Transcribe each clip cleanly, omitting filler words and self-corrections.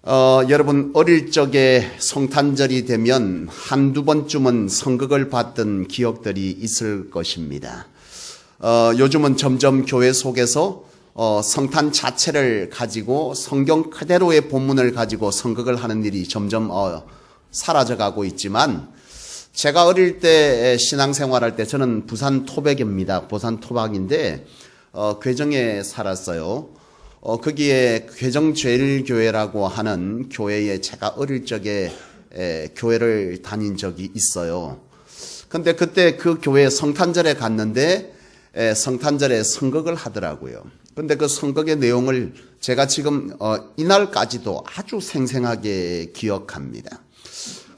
여러분 어릴 적에 성탄절이 되면 한두 번쯤은 성극을 봤던 기억들이 있을 것입니다. 요즘은 점점 교회 속에서 성탄 자체를 가지고 성경 그대로의 본문을 가지고 성극을 하는 일이 점점 사라져가고 있지만, 제가 어릴 때 신앙생활할 때 저는 부산 토백입니다. 부산 토박인데 괴정에 살았어요. 거기에 괴정제일교회라고 하는 교회에 제가 어릴 적에 교회를 다닌 적이 있어요. 근데 그때 그 교회 성탄절에 갔는데 성탄절에 성극을 하더라고요. 근데 그 성극의 내용을 제가 지금 이날까지도 아주 생생하게 기억합니다.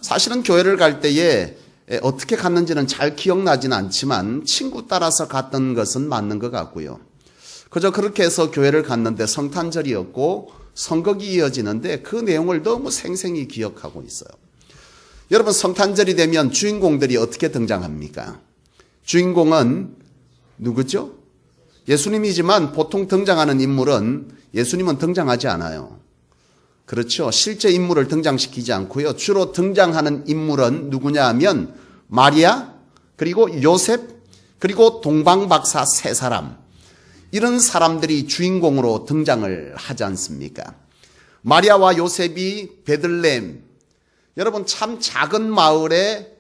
사실은 교회를 갈 때에 어떻게 갔는지는 잘 기억나지는 않지만 친구 따라서 갔던 것은 맞는 것 같고요. 그저 그렇게 해서 교회를 갔는데 성탄절이었고 성극이 이어지는데 그 내용을 너무 생생히 기억하고 있어요. 여러분, 성탄절이 되면 주인공들이 어떻게 등장합니까? 주인공은 누구죠? 예수님이지만 보통 등장하는 인물은 예수님은 등장하지 않아요. 그렇죠. 실제 인물을 등장시키지 않고요. 주로 등장하는 인물은 누구냐 하면 마리아, 그리고 요셉, 그리고 동방박사 세 사람. 이런 사람들이 주인공으로 등장을 하지 않습니까? 마리아와 요셉이 베들레헴, 여러분 참 작은 마을에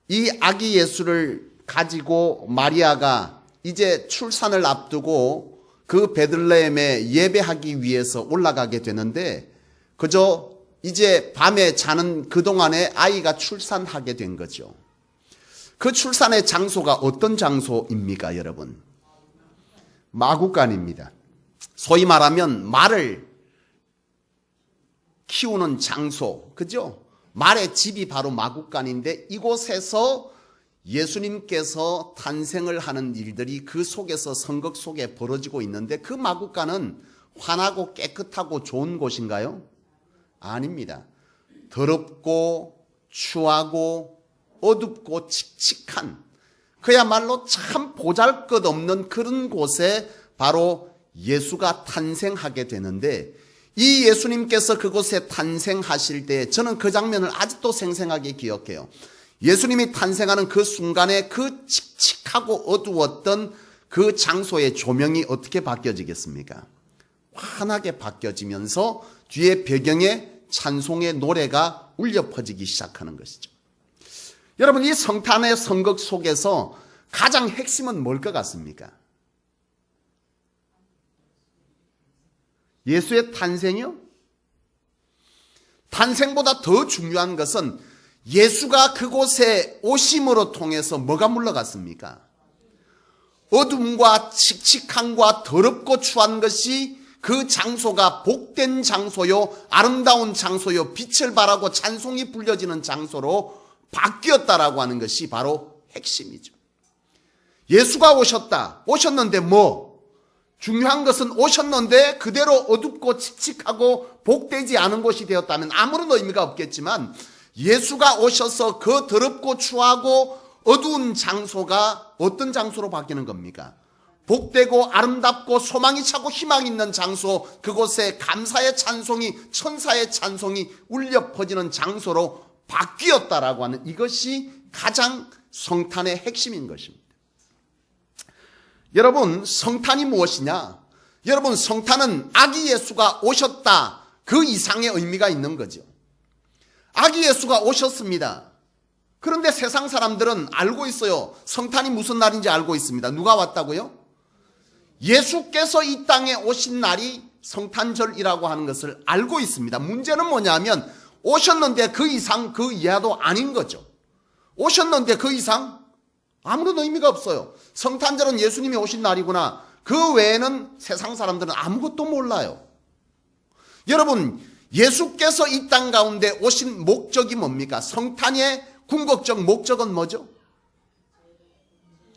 이 아기 예수를 가지고 마리아가 이제 출산을 앞두고 그 베들레헴에 예배하기 위해서 올라가게 되는데, 그저 이제 밤에 자는 그동안에 아이가 출산하게 된 거죠. 그 출산의 장소가 어떤 장소입니까, 여러분? 마구간입니다. 소위 말하면 말을 키우는 장소, 그죠? 말의 집이 바로 마구간인데, 이곳에서 예수님께서 탄생을 하는 일들이 그 속에서 성극 속에 벌어지고 있는데, 그 마구간은 환하고 깨끗하고 좋은 곳인가요? 아닙니다. 더럽고 추하고 어둡고 칙칙한, 그야말로 참 보잘것없는 그런 곳에 바로 예수가 탄생하게 되는데, 이 예수님께서 그곳에 탄생하실 때 저는 그 장면을 아직도 생생하게 기억해요. 예수님이 탄생하는 그 순간에 그 칙칙하고 어두웠던 그 장소의 조명이 어떻게 바뀌어지겠습니까? 환하게 바뀌어지면서 뒤에 배경에 찬송의 노래가 울려 퍼지기 시작하는 것이죠. 여러분, 이 성탄의 성극 속에서 가장 핵심은 뭘 것 같습니까? 예수의 탄생이요? 탄생보다 더 중요한 것은 예수가 그곳에 오심으로 통해서 뭐가 물러갔습니까? 어둠과 칙칙함과 더럽고 추한 것이 그 장소가 복된 장소요, 아름다운 장소요, 빛을 발하고 찬송이 불려지는 장소로 바뀌었다라고 하는 것이 바로 핵심이죠. 예수가 오셨는데 뭐? 중요한 것은 오셨는데 그대로 어둡고 칙칙하고 복되지 않은 곳이 되었다면 아무런 의미가 없겠지만, 예수가 오셔서 그 더럽고 추하고 어두운 장소가 어떤 장소로 바뀌는 겁니까? 복되고 아름답고 소망이 차고 희망이 있는 장소, 그곳에 감사의 찬송이, 천사의 찬송이 울려 퍼지는 장소로 바뀌었다라고 하는, 이것이 가장 성탄의 핵심인 것입니다. 여러분, 성탄이 무엇이냐? 여러분, 성탄은 아기 예수가 오셨다, 그 이상의 의미가 있는 거죠. 아기 예수가 오셨습니다. 그런데 세상 사람들은 알고 있어요. 성탄이 무슨 날인지 알고 있습니다. 누가 왔다고요? 예수께서 이 땅에 오신 날이 성탄절이라고 하는 것을 알고 있습니다. 문제는 뭐냐면 오셨는데 그 이상 그 이하도 아닌 거죠. 오셨는데 그 이상 아무런 의미가 없어요. 성탄절은 예수님이 오신 날이구나. 그 외에는 세상 사람들은 아무것도 몰라요. 여러분, 예수께서 이 땅 가운데 오신 목적이 뭡니까? 성탄의 궁극적 목적은 뭐죠?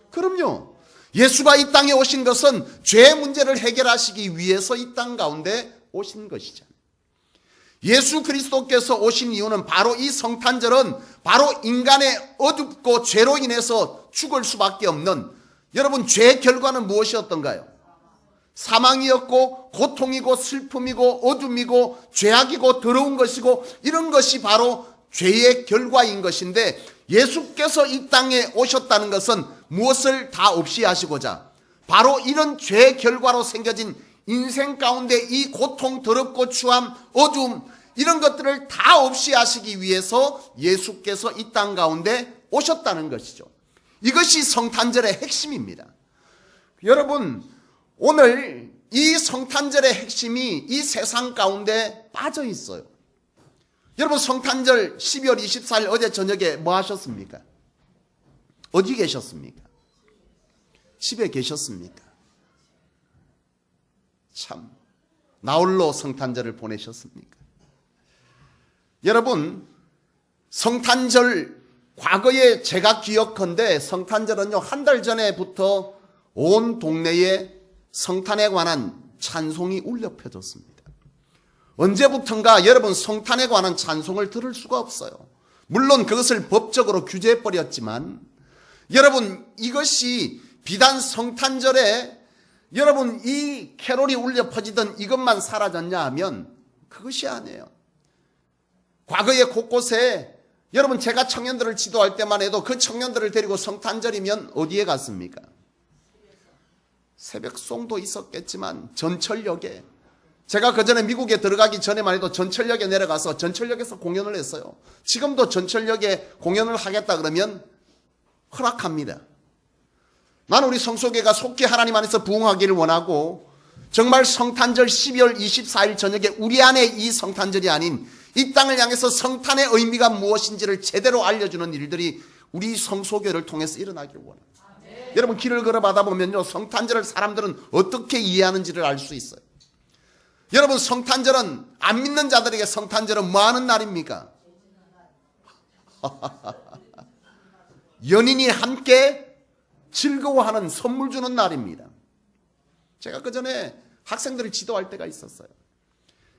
그럼요. 예수가 이 땅에 오신 것은 죄의 문제를 해결하시기 위해서 이 땅 가운데 오신 것이잖아요. 예수 그리스도께서 오신 이유는 바로 이 성탄절은 바로 인간의 어둡고 죄로 인해서 죽을 수밖에 없는, 여러분 죄의 결과는 무엇이었던가요? 사망이었고 고통이고 슬픔이고 어둠이고 죄악이고 더러운 것이고 이런 것이 바로 죄의 결과인 것인데 예수께서 이 땅에 오셨다는 것은 무엇을 다 없이 하시고자 바로 이런 죄의 결과로 생겨진 인생 가운데 이 고통, 더럽고 추함, 어둠 이런 것들을 다 없이 하시기 위해서 예수께서 이 땅 가운데 오셨다는 것이죠. 이것이 성탄절의 핵심입니다. 여러분, 오늘 이 성탄절의 핵심이 이 세상 가운데 빠져 있어요. 여러분, 성탄절 12월 24일 어제 저녁에 뭐 하셨습니까? 어디 계셨습니까? 집에 계셨습니까? 참, 나홀로 성탄절을 보내셨습니까? 여러분, 성탄절 과거에 제가 기억컨대 성탄절은요, 한 달 전에부터 온 동네에 성탄에 관한 찬송이 울려 퍼졌습니다. 언제부턴가 여러분 성탄에 관한 찬송을 들을 수가 없어요. 물론 그것을 법적으로 규제해 버렸지만 여러분 이것이 비단 성탄절에 여러분 이 캐롤이 울려 퍼지던 이것만 사라졌냐 하면 그것이 아니에요. 과거에 곳곳에 여러분 제가 청년들을 지도할 때만 해도 그 청년들을 데리고 성탄절이면 어디에 갔습니까? 새벽송도 있었겠지만 전철역에 제가 그전에 미국에 들어가기 전에만 해도 전철역에 내려가서 전철역에서 공연을 했어요. 지금도 전철역에 공연을 하겠다 그러면 허락합니다. 나는 우리 성소교회가 속히 하나님 안에서 부흥하기를 원하고 정말 성탄절 12월 24일 저녁에 우리 안에 이 성탄절이 아닌 이 땅을 향해서 성탄의 의미가 무엇인지를 제대로 알려주는 일들이 우리 성소교회를 통해서 일어나기를 원합니다. 여러분 길을 걸어가다 보면요 성탄절을 사람들은 어떻게 이해하는지를 알 수 있어요. 여러분 성탄절은 안 믿는 자들에게 성탄절은 뭐 하는 날입니까? 연인이 함께 즐거워하는 선물 주는 날입니다. 제가 그전에 학생들을 지도할 때가 있었어요.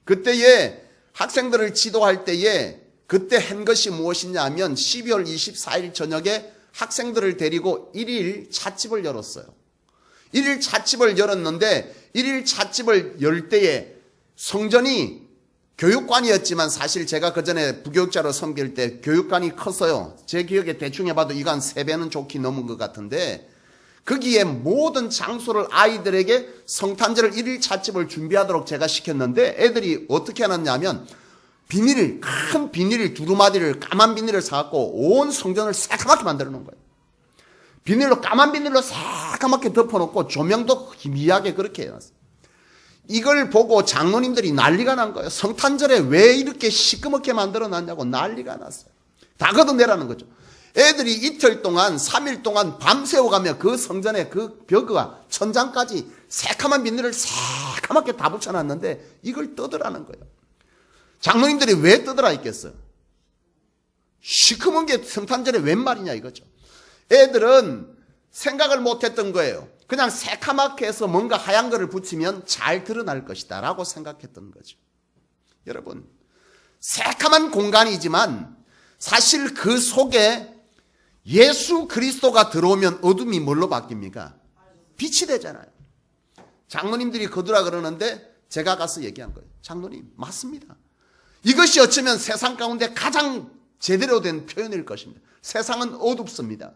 그때에 학생들을 지도할 때에 그때 한 것이 무엇이냐 하면 12월 24일 저녁에 학생들을 데리고 1일 찻집을 열었어요. 1일 찻집을 열었는데 1일 찻집을 열 때에 성전이 교육관이었지만 사실 제가 그전에 부교육자로 섬길 때 교육관이 컸어요. 제 기억에 대충 해봐도 이거 한 3배는 좋게 넘은 것 같은데 거기에 모든 장소를 아이들에게 성탄절 1일 찻집을 준비하도록 제가 시켰는데 애들이 어떻게 해놨냐면 큰 비닐 두루마리를 까만 비닐을 사갖고 온 성전을 새까맣게 만들어 놓은 거예요. 비닐로 까만 비닐로 새까맣게 덮어놓고 조명도 희미하게 그렇게 해놨어요. 이걸 보고 장로님들이 난리가 난 거예요. 성탄절에 왜 이렇게 시끄럽게 만들어 놨냐고 난리가 났어요. 다 걷어내라는 거죠. 애들이 이틀 동안 3일 동안 밤새워가며 그 성전의 그 벽과 천장까지 새까만 비닐을 새까맣게 다 붙여놨는데 이걸 뜯으라는 거예요. 장로님들이 왜 뜯으라 했겠어요? 시커먼 게 성탄절에 웬 말이냐 이거죠. 애들은 생각을 못했던 거예요. 그냥 새카맣게 해서 뭔가 하얀 거를 붙이면 잘 드러날 것이다 라고 생각했던 거죠. 여러분 새카만 공간이지만 사실 그 속에 예수 그리스도가 들어오면 어둠이 뭘로 바뀝니까? 빛이 되잖아요. 장로님들이 거두라 그러는데 제가 가서 얘기한 거예요. 장로님 맞습니다. 이것이 어쩌면 세상 가운데 가장 제대로 된 표현일 것입니다. 세상은 어둡습니다.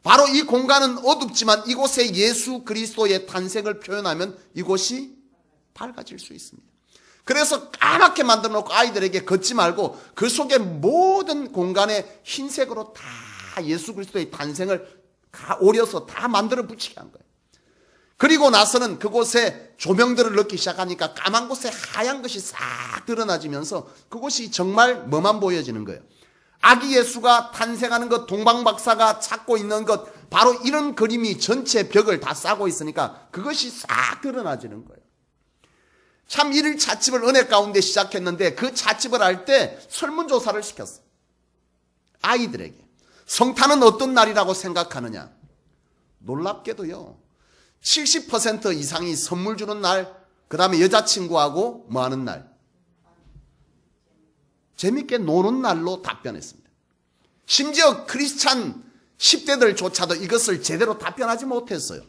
바로 이 공간은 어둡지만 이곳에 예수 그리스도의 탄생을 표현하면 이곳이 밝아질 수 있습니다. 그래서 까맣게 만들어 놓고 아이들에게 걷지 말고 그 속에 모든 공간에 흰색으로 다 예수 그리스도의 탄생을 다 오려서 다 만들어 붙이게 한 거예요. 그리고 나서는 그곳에 조명들을 넣기 시작하니까 까만 곳에 하얀 것이 싹 드러나지면서 그곳이 정말 뭐만 보여지는 거예요. 아기 예수가 탄생하는 것, 동방박사가 찾고 있는 것, 바로 이런 그림이 전체 벽을 다 싸고 있으니까 그것이 싹 드러나지는 거예요. 참 1일 찻집을 은혜 가운데 시작했는데 그 찻집을 할 때 설문조사를 시켰어요. 아이들에게. 성탄은 어떤 날이라고 생각하느냐? 놀랍게도요. 70% 이상이 선물 주는 날, 그 다음에 여자친구하고 뭐 하는 날? 재밌게 노는 날로 답변했습니다. 심지어 크리스찬 10대들조차도 이것을 제대로 답변하지 못했어요.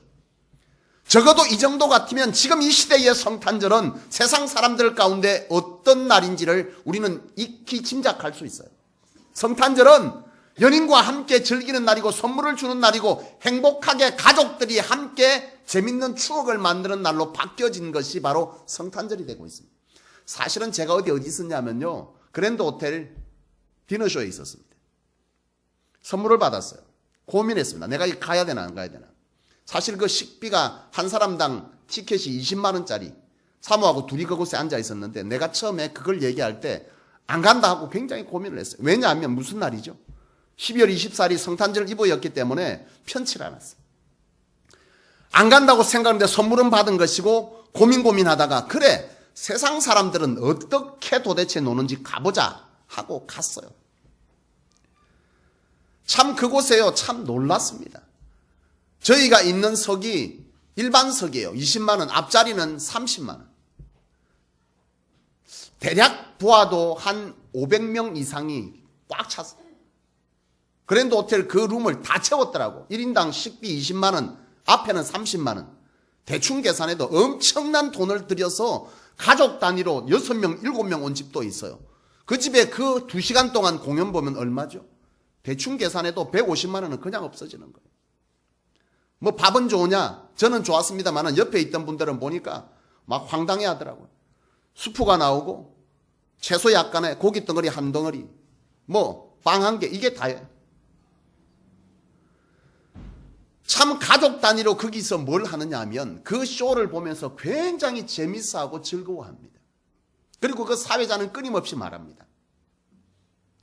적어도 이 정도 같으면 지금 이 시대의 성탄절은 세상 사람들 가운데 어떤 날인지를 우리는 익히 짐작할 수 있어요. 성탄절은 연인과 함께 즐기는 날이고 선물을 주는 날이고 행복하게 가족들이 함께 재밌는 추억을 만드는 날로 바뀌어진 것이 바로 성탄절이 되고 있습니다. 사실은 제가 어디 있었냐면요, 그랜드 호텔 디너쇼에 있었습니다. 선물을 받았어요. 고민했습니다. 내가 가야 되나 안 가야 되나. 사실 그 식비가 한 사람당 티켓이 20만 원짜리, 사모하고 둘이 그곳에 앉아 있었는데 내가 처음에 그걸 얘기할 때 안 간다 하고 굉장히 고민을 했어요. 왜냐하면 무슨 날이죠? 12월 24일이 성탄절 이브였기 때문에 편치를 않았어요. 안 간다고 생각하는데 선물은 받은 것이고 고민하다가 그래, 세상 사람들은 어떻게 도대체 노는지 가보자 하고 갔어요. 참 그곳에요, 참 놀랐습니다. 저희가 있는 석이 일반석이에요. 20만 원, 앞자리는 30만 원. 대략 보아도 한 500명 이상이 꽉 찼어요. 그랜드 호텔 그 룸을 다 채웠더라고. 1인당 식비 20만 원, 앞에는 30만 원. 대충 계산해도 엄청난 돈을 들여서 가족 단위로 6명, 7명 온 집도 있어요. 그 집에 그 2시간 동안 공연 보면 얼마죠? 대충 계산해도 150만 원은 그냥 없어지는 거예요. 뭐 밥은 좋으냐? 저는 좋았습니다만 옆에 있던 분들은 보니까 막 황당해 하더라고요. 수프가 나오고 채소 약간에 고기 덩어리 한 덩어리, 뭐 빵 한 개, 이게 다예요. 참 가족 단위로 거기서 뭘 하느냐 하면 그 쇼를 보면서 굉장히 재밌어하고 즐거워합니다. 그리고 그 사회자는 끊임없이 말합니다.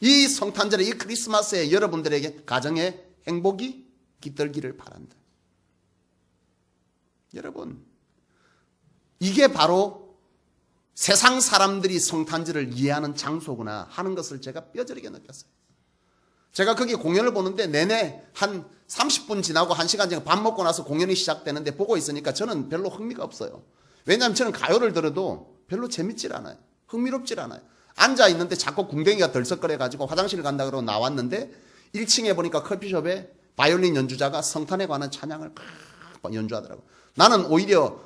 이 성탄절에, 이 크리스마스에 여러분들에게 가정의 행복이 깃들기를 바란다. 여러분, 이게 바로 세상 사람들이 성탄절을 이해하는 장소구나 하는 것을 제가 뼈저리게 느꼈어요. 제가 거기 공연을 보는데 내내 한 30분 지나고 1시간 지나고 밥 먹고 나서 공연이 시작되는데 보고 있으니까 저는 별로 흥미가 없어요. 왜냐하면 저는 가요를 들어도 별로 재밌질 않아요. 흥미롭질 않아요. 앉아있는데 자꾸 궁뎅이가 덜썩거려가지고 화장실 간다 그러고 나왔는데 1층에 보니까 커피숍에 바이올린 연주자가 성탄에 관한 찬양을 연주하더라고요. 나는 오히려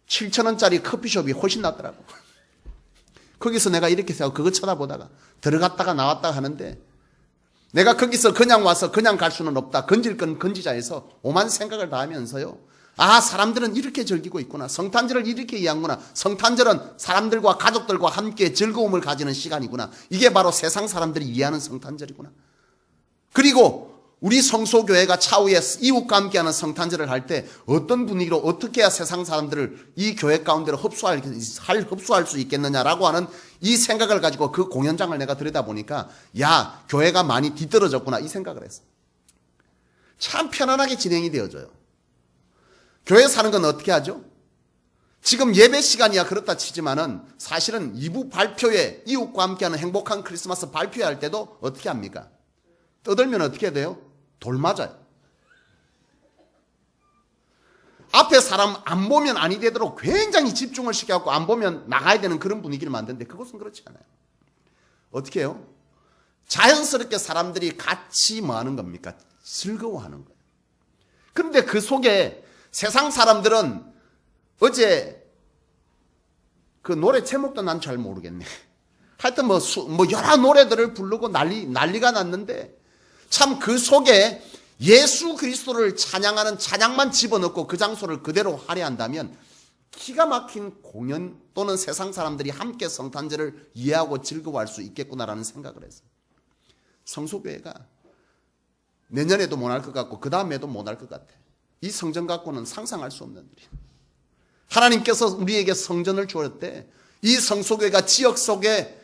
7,000원짜리 커피숍이 훨씬 낫더라고. 거기서 내가 이렇게 생각하고 그거 쳐다보다가 들어갔다가 나왔다가 하는데 내가 거기서 그냥 와서 그냥 갈 수는 없다. 건질 건 건지자 해서 오만 생각을 다 하면서요. 아, 사람들은 이렇게 즐기고 있구나. 성탄절을 이렇게 이해하는구나. 성탄절은 사람들과 가족들과 함께 즐거움을 가지는 시간이구나. 이게 바로 세상 사람들이 이해하는 성탄절이구나. 그리고 우리 성소교회가 차후에 이웃과 함께하는 성탄절을 할 때 어떤 분위기로 어떻게 해야 세상 사람들을 이 교회 가운데로 흡수할 수 있겠느냐라고 하는 이 생각을 가지고 그 공연장을 내가 들여다보니까 야, 교회가 많이 뒤떨어졌구나 이 생각을 했어. 참 편안하게 진행이 되어져요. 교회 사는 건 어떻게 하죠? 지금 예배 시간이야 그렇다 치지만은 사실은 2부 발표회, 이웃과 함께하는 행복한 크리스마스 발표회 할 때도 어떻게 합니까? 떠들면 어떻게 돼요? 돌 맞아요. 앞에 사람 안 보면 아니 되도록 굉장히 집중을 시켜갖고 안 보면 나가야 되는 그런 분위기를 만드는데 그것은 그렇지 않아요. 어떻게 해요? 자연스럽게 사람들이 같이 뭐 하는 겁니까? 즐거워하는 거예요. 그런데 그 속에 세상 사람들은 어제 그 노래 제목도 난 잘 모르겠네. 하여튼 뭐 여러 노래들을 부르고 난리가 났는데 참 그 속에 예수 그리스도를 찬양하는 찬양만 집어넣고 그 장소를 그대로 할애한다면 기가 막힌 공연 또는 세상 사람들이 함께 성탄절을 이해하고 즐거워할 수 있겠구나라는 생각을 했어요. 성소교회가 내년에도 못 할 것 같고 그 다음에도 못 할 것 같아. 이 성전 갖고는 상상할 수 없는 일이에요. 하나님께서 우리에게 성전을 주었대. 이 성소교회가 지역 속에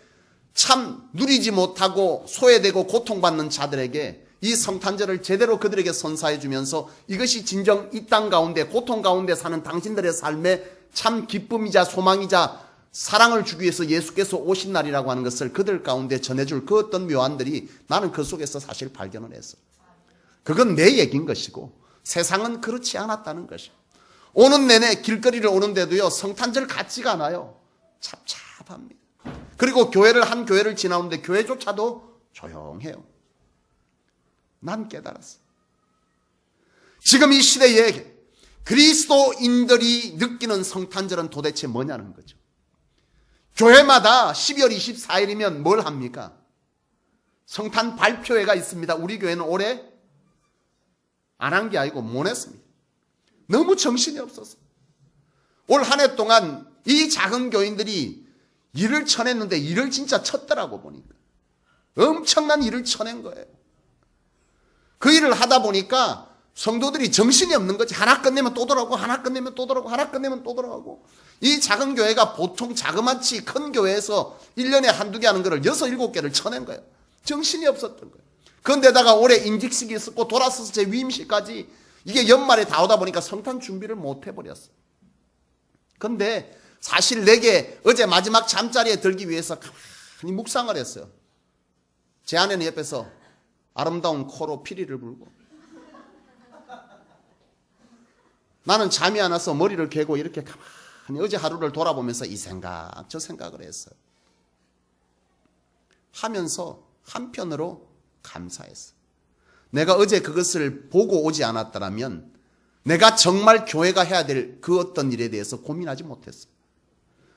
참 누리지 못하고 소외되고 고통받는 자들에게 이 성탄절을 제대로 그들에게 선사해 주면서 이것이 진정 이 땅 가운데 고통 가운데 사는 당신들의 삶의 참 기쁨이자 소망이자 사랑을 주기 위해서 예수께서 오신 날이라고 하는 것을 그들 가운데 전해줄 그 어떤 묘안들이 나는 그 속에서 사실 발견을 했어. 그건 내 얘기인 것이고 세상은 그렇지 않았다는 것이요. 오는 내내 길거리를 오는데도요 성탄절 같지가 않아요. 찹찹합니다. 그리고 한 교회를 지나오는데 교회조차도 조용해요. 난 깨달았어. 지금 이 시대에 그리스도인들이 느끼는 성탄절은 도대체 뭐냐는 거죠. 교회마다 12월 24일이면 뭘 합니까? 성탄 발표회가 있습니다. 우리 교회는 올해 안 한 게 아니고 못 했습니다. 너무 정신이 없어서. 올 한 해 동안 이 작은 교인들이 일을 쳐냈는데 일을 진짜 쳤더라고 보니까. 엄청난 일을 쳐낸 거예요. 그 일을 하다 보니까 성도들이 정신이 없는 거지. 하나 끝내면 또 들어가고 하나 끝내면 또 들어가고 하나 끝내면 또 들어가고. 이 작은 교회가 보통 자그마치 큰 교회에서 1년에 한두 개 하는 거를 6, 7개를 쳐낸 거예요. 정신이 없었던 거예요. 그런데다가 올해 인직식이 있었고 돌아서서 제 위임식까지 이게 연말에 다 오다 보니까 성탄 준비를 못 해버렸어요. 그런데 사실 내게 어제 마지막 잠자리에 들기 위해서 가만히 묵상을 했어요. 제 아내는 옆에서 아름다운 코로 피리를 불고 나는 잠이 안 와서 머리를 개고 이렇게 가만히 어제 하루를 돌아보면서 이 생각 저 생각을 했어요. 하면서 한편으로 감사했어요. 내가 어제 그것을 보고 오지 않았더라면 내가 정말 교회가 해야 될 그 어떤 일에 대해서 고민하지 못했어요.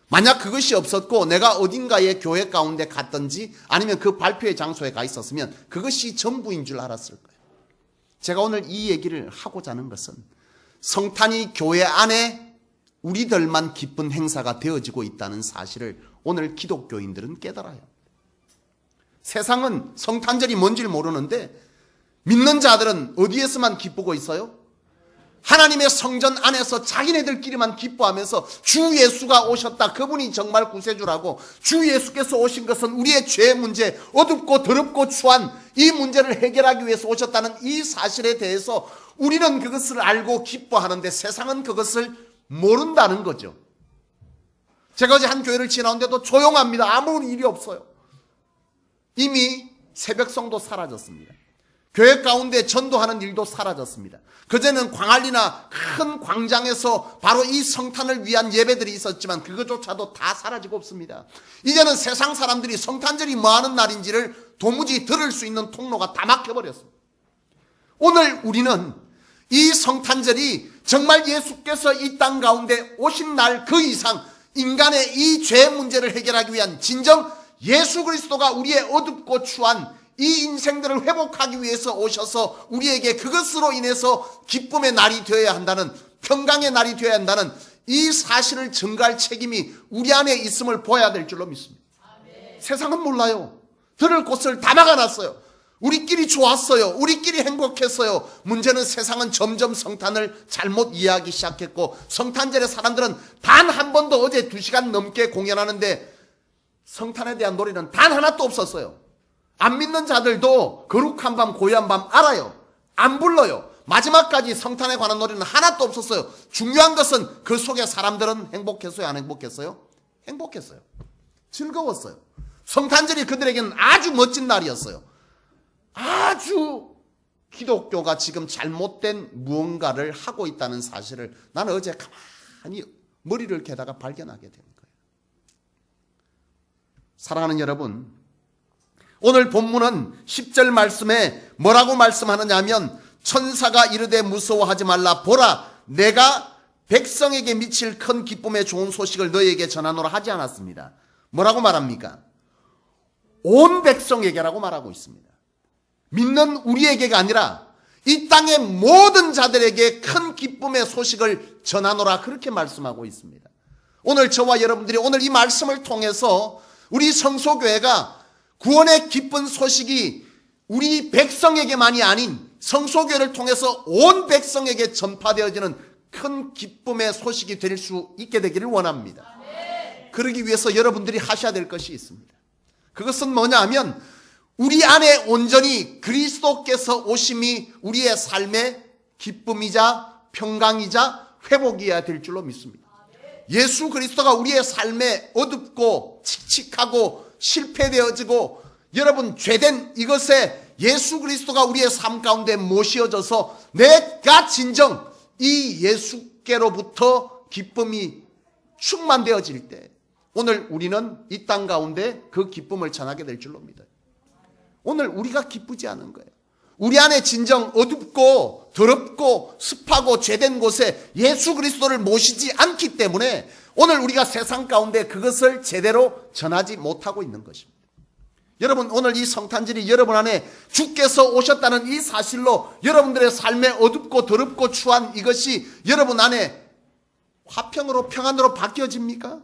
만약 그것이 없었고 내가 어딘가에 교회 가운데 갔든지 아니면 그 발표의 장소에 가 있었으면 그것이 전부인 줄 알았을 거예요. 제가 오늘 이 얘기를 하고자 하는 것은 성탄이 교회 안에 우리들만 기쁜 행사가 되어지고 있다는 사실을 오늘 기독교인들은 깨달아야 합니다. 세상은 성탄절이 뭔지를 모르는데 믿는 자들은 어디에서만 기쁘고 있어요? 하나님의 성전 안에서 자기네들끼리만 기뻐하면서 주 예수가 오셨다. 그분이 정말 구세주라고. 주 예수께서 오신 것은 우리의 죄 문제, 어둡고 더럽고 추한 이 문제를 해결하기 위해서 오셨다는 이 사실에 대해서 우리는 그것을 알고 기뻐하는데 세상은 그것을 모른다는 거죠. 제가 어제 한 교회를 지나온데도 조용합니다. 아무 일이 없어요. 이미 새벽성도 사라졌습니다. 교회 가운데 전도하는 일도 사라졌습니다. 그전에는 광안리나 큰 광장에서 바로 이 성탄을 위한 예배들이 있었지만 그것조차도 다 사라지고 없습니다. 이제는 세상 사람들이 성탄절이 뭐하는 날인지를 도무지 들을 수 있는 통로가 다 막혀버렸습니다. 오늘 우리는 이 성탄절이 정말 예수께서 이 땅 가운데 오신 날 그 이상 인간의 이 죄 문제를 해결하기 위한 진정 예수 그리스도가 우리의 어둡고 추한 이 인생들을 회복하기 위해서 오셔서 우리에게 그것으로 인해서 기쁨의 날이 되어야 한다는, 평강의 날이 되어야 한다는 이 사실을 증거할 책임이 우리 안에 있음을 보아야 될 줄로 믿습니다. 아멘. 세상은 몰라요. 들을 곳을 다 막아놨어요. 우리끼리 좋았어요. 우리끼리 행복했어요. 문제는 세상은 점점 성탄을 잘못 이해하기 시작했고 성탄절에 사람들은 단 한 번도 어제 2시간 넘게 공연하는데 성탄에 대한 노래는 단 하나도 없었어요. 안 믿는 자들도 거룩한 밤 고요한 밤 알아요. 안 불러요. 마지막까지 성탄에 관한 노래는 하나도 없었어요. 중요한 것은 그 속에 사람들은 행복했어요? 안 행복했어요? 행복했어요. 즐거웠어요. 성탄절이 그들에게는 아주 멋진 날이었어요. 아주 기독교가 지금 잘못된 무언가를 하고 있다는 사실을 나는 어제 가만히 머리를 개다가 발견하게 된 거예요. 사랑하는 여러분, 오늘 본문은 10절 말씀에 뭐라고 말씀하느냐 하면 천사가 이르되 무서워하지 말라. 보라, 내가 백성에게 미칠 큰 기쁨의 좋은 소식을 너희에게 전하노라 하지 않았습니다. 뭐라고 말합니까? 온 백성에게라고 말하고 있습니다. 믿는 우리에게가 아니라 이 땅의 모든 자들에게 큰 기쁨의 소식을 전하노라 그렇게 말씀하고 있습니다. 오늘 저와 여러분들이 오늘 이 말씀을 통해서 우리 성소교회가 구원의 기쁜 소식이 우리 백성에게만이 아닌 성소교회를 통해서 온 백성에게 전파되어지는 큰 기쁨의 소식이 될 수 있게 되기를 원합니다. 그러기 위해서 여러분들이 하셔야 될 것이 있습니다. 그것은 뭐냐 하면 우리 안에 온전히 그리스도께서 오심이 우리의 삶의 기쁨이자 평강이자 회복이어야 될 줄로 믿습니다. 예수 그리스도가 우리의 삶에 어둡고 칙칙하고 실패되어지고 여러분 죄된 이것에 예수 그리스도가 우리의 삶 가운데 모시어져서 내가 진정 이 예수께로부터 기쁨이 충만되어질 때 오늘 우리는 이 땅 가운데 그 기쁨을 전하게 될 줄로 믿어요. 오늘 우리가 기쁘지 않은 거예요. 우리 안에 진정 어둡고 더럽고 습하고 죄된 곳에 예수 그리스도를 모시지 않기 때문에 오늘 우리가 세상 가운데 그것을 제대로 전하지 못하고 있는 것입니다. 여러분, 오늘 이 성탄절이 여러분 안에 주께서 오셨다는 이 사실로 여러분들의 삶에 어둡고 더럽고 추한 이것이 여러분 안에 화평으로 평안으로 바뀌어집니까?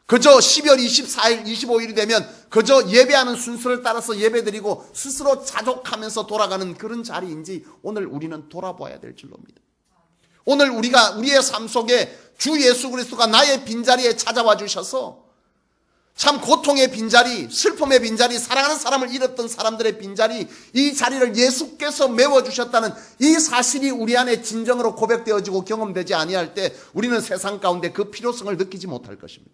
그저 12월 24일, 25일이 되면 그저 예배하는 순서를 따라서 예배드리고 스스로 자족하면서 돌아가는 그런 자리인지 오늘 우리는 돌아봐야 될 줄로 믿습니다. 오늘 우리가 우리의 삶 속에 주 예수 그리스도가 나의 빈자리에 찾아와 주셔서 참 고통의 빈자리, 슬픔의 빈자리, 사랑하는 사람을 잃었던 사람들의 빈자리, 이 자리를 예수께서 메워주셨다는 이 사실이 우리 안에 진정으로 고백되어지고 경험되지 아니할 때 우리는 세상 가운데 그 필요성을 느끼지 못할 것입니다.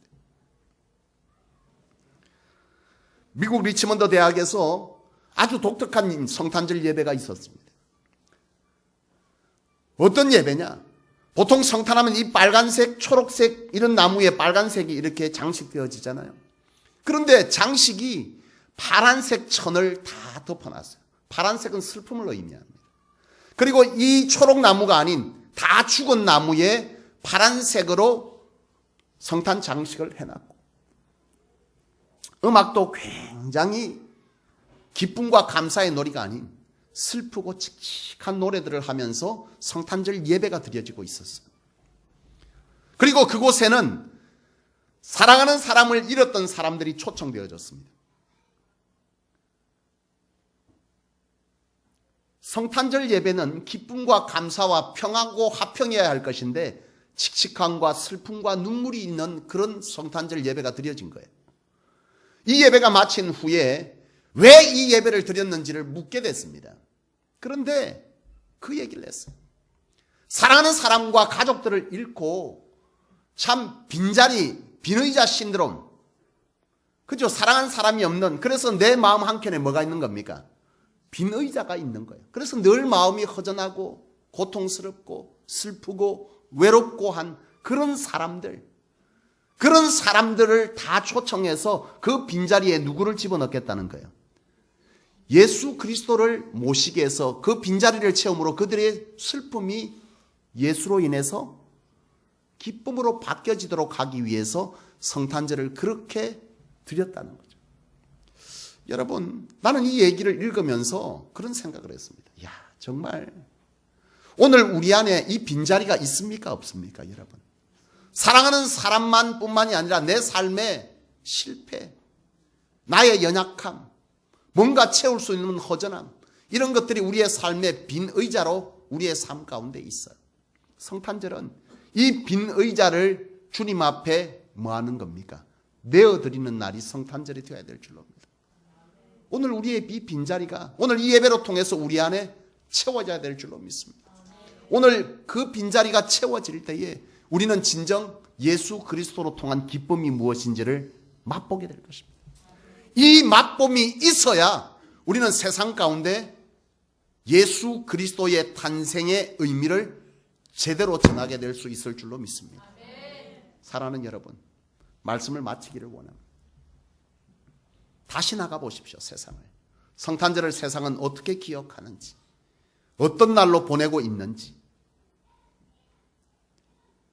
미국 리치먼드 대학에서 아주 독특한 성탄절 예배가 있었습니다. 어떤 예배냐? 보통 성탄하면 이 빨간색, 초록색 이런 나무에 빨간색이 이렇게 장식되어지잖아요. 그런데 장식이 파란색 천을 다 덮어놨어요. 파란색은 슬픔을 의미합니다. 그리고 이 초록나무가 아닌 다 죽은 나무에 파란색으로 성탄 장식을 해놨고, 음악도 굉장히 기쁨과 감사의 놀이가 아닌 슬프고 칙칙한 노래들을 하면서 성탄절 예배가 드려지고 있었어요. 그리고 그곳에는 사랑하는 사람을 잃었던 사람들이 초청되어졌습니다. 성탄절 예배는 기쁨과 감사와 평하고 화평해야 할 것인데 칙칙함과 슬픔과 눈물이 있는 그런 성탄절 예배가 드려진 거예요. 이 예배가 마친 후에 왜 이 예배를 드렸는지를 묻게 됐습니다. 그런데 그 얘기를 했어요. 사랑하는 사람과 가족들을 잃고 참 빈자리, 빈의자 신드롬, 그죠? 사랑하는 사람이 없는, 그래서 내 마음 한켠에 뭐가 있는 겁니까? 빈의자가 있는 거예요. 그래서 늘 마음이 허전하고 고통스럽고 슬프고 외롭고 한 그런 사람들을 다 초청해서 그 빈자리에 누구를 집어넣겠다는 거예요? 예수 그리스도를 모시게 해서 그 빈자리를 채움으로 그들의 슬픔이 예수로 인해서 기쁨으로 바뀌어지도록 하기 위해서 성탄절을 그렇게 드렸다는 거죠. 여러분, 나는 이 얘기를 읽으면서 그런 생각을 했습니다. 야, 정말 오늘 우리 안에 이 빈자리가 있습니까? 없습니까? 여러분, 사랑하는 사람만 뿐만이 아니라 내 삶의 실패, 나의 연약함, 뭔가 채울 수 있는 허전함, 이런 것들이 우리의 삶의 빈 의자로 우리의 삶 가운데 있어요. 성탄절은 이 빈 의자를 주님 앞에 뭐 하는 겁니까? 내어드리는 날이 성탄절이 되어야 될 줄로 봅니다. 오늘 우리의 이 빈자리가 오늘 이 예배로 통해서 우리 안에 채워져야 될 줄로 믿습니다. 오늘 그 빈자리가 채워질 때에 우리는 진정 예수 그리스도로 통한 기쁨이 무엇인지를 맛보게 될 것입니다. 이 맛봄이 있어야 우리는 세상 가운데 예수 그리스도의 탄생의 의미를 제대로 전하게 될 수 있을 줄로 믿습니다. 사랑하는 여러분, 말씀을 마치기를 원합니다. 다시 나가보십시오. 세상을. 성탄절을 세상은 어떻게 기억하는지, 어떤 날로 보내고 있는지.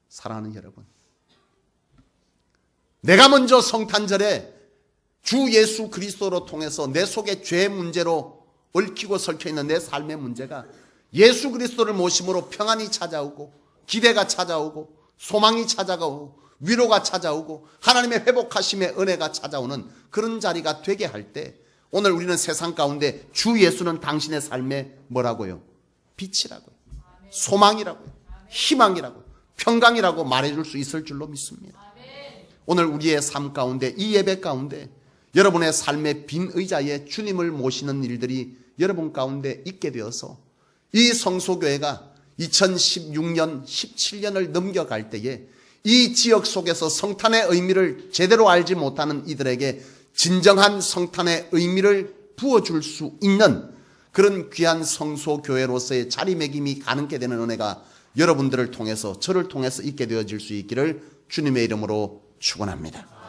사랑하는 여러분, 내가 먼저 성탄절에 주 예수 그리스도로 통해서 내 속에 죄 문제로 얽히고 설켜있는 내 삶의 문제가 예수 그리스도를 모심으로 평안이 찾아오고 기대가 찾아오고 소망이 찾아오고 위로가 찾아오고 하나님의 회복하심의 은혜가 찾아오는 그런 자리가 되게 할 때 오늘 우리는 세상 가운데 주 예수는 당신의 삶의 뭐라고요? 빛이라고요. 소망이라고요. 희망이라고요. 평강이라고 말해줄 수 있을 줄로 믿습니다. 오늘 우리의 삶 가운데 이 예배 가운데 여러분의 삶의 빈 의자에 주님을 모시는 일들이 여러분 가운데 있게 되어서 이 성소교회가 2016년, 17년을 넘겨갈 때에 이 지역 속에서 성탄의 의미를 제대로 알지 못하는 이들에게 진정한 성탄의 의미를 부어줄 수 있는 그런 귀한 성소교회로서의 자리매김이 가능케 되는 은혜가 여러분들을 통해서, 저를 통해서 있게 되어질 수 있기를 주님의 이름으로 축원합니다.